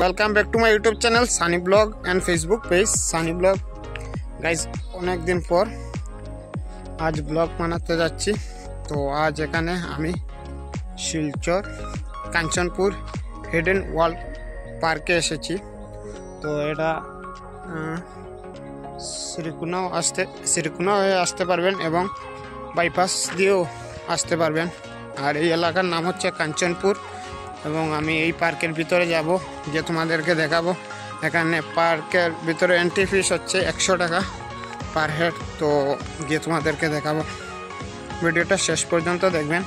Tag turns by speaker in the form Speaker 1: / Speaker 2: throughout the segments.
Speaker 1: Welcome back to my YouTube channel Sani blog and Facebook page Sani blog. Guys अनेक दिन पर आज ब्लॉग बानाते जाচ্ছি। तो आज এখানে আমি শিলচর কাঞ্চনপুর হিডেন ওয়ার্ল্ড পার্কে এসেছি। তো এটা শ্রীকুনা হয়ে আসতে পারবেন এবং বাইপাস দিয়েও আসতে পারবেন। আর এই এলাকার নাম হচ্ছে কাঞ্চনপুর এবং আমি এই পার্কের ভিতরে যাব, যে তোমাদেরকে দেখাবো। এখানে পার্কের ভিতরে এন্ট্রি ফিস হচ্ছে 100 টাকা পার হেড। তো গিয়ে তোমাদেরকে দেখাবো, ভিডিওটা শেষ পর্যন্ত দেখবেন।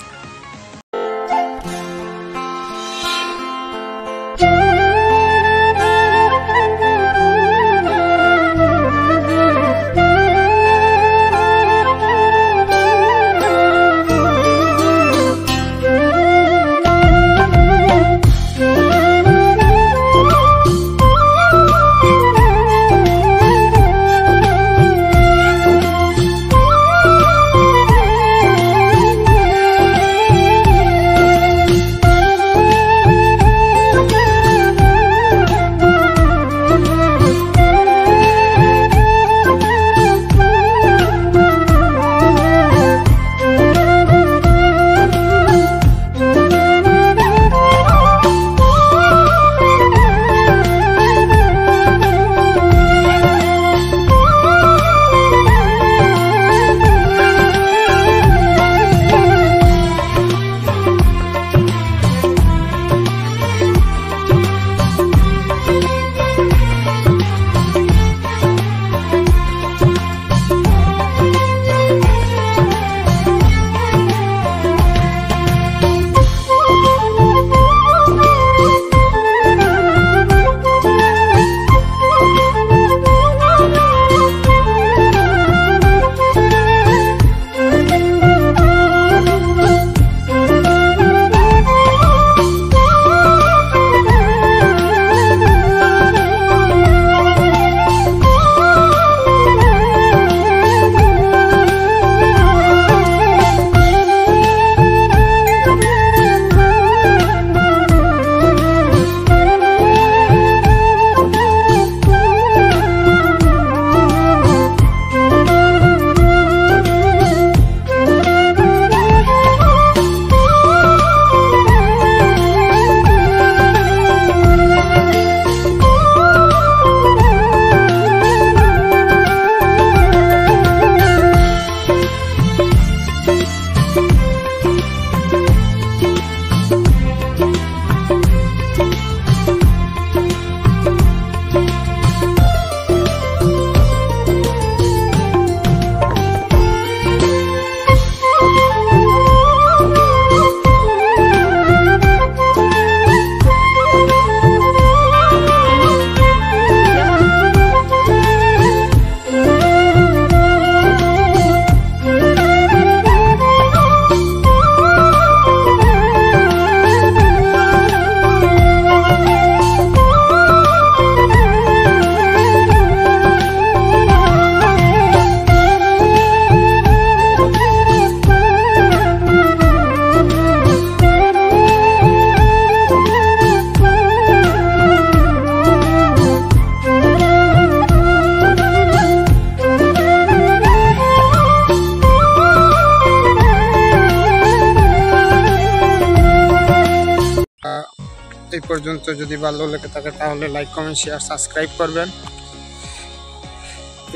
Speaker 1: এই পর্যন্ত যদি ভালো লেগে থাকে তাহলে লাইক কমেন্ট শেয়ার সাবস্ক্রাইব করবেন।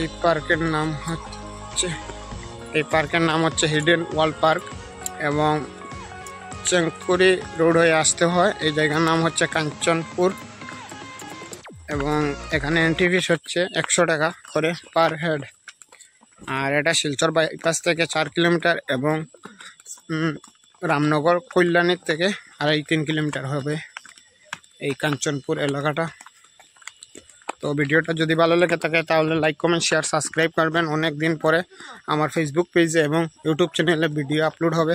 Speaker 1: এই পার্কের নাম হচ্ছে হিডেন ওয়ার্ল্ড পার্ক এবং চেংকুরি রোড হয়ে আসতে হয়। এই জায়গার নাম হচ্ছে কাঞ্চনপুর এবং এখানে এন্ট্রি ফিস হচ্ছে 100 টাকা করে পার হেড। আর এটা শিলচর বাইপাস থেকে 4 কিলোমিটার এবং রামনগর কল্যাণীর থেকে 2.5-3 কিলোমিটার হবে এই কাঞ্চনপুর এলাকাটা। তো ভিডিওটা যদি ভালো লেগে থাকে তাহলে লাইক কমেন্ট শেয়ার সাবস্ক্রাইব করবেন। অনেক দিন পরে আমার ফেসবুক পেজে এবং ইউটিউব চ্যানেলে ভিডিও আপলোড হবে।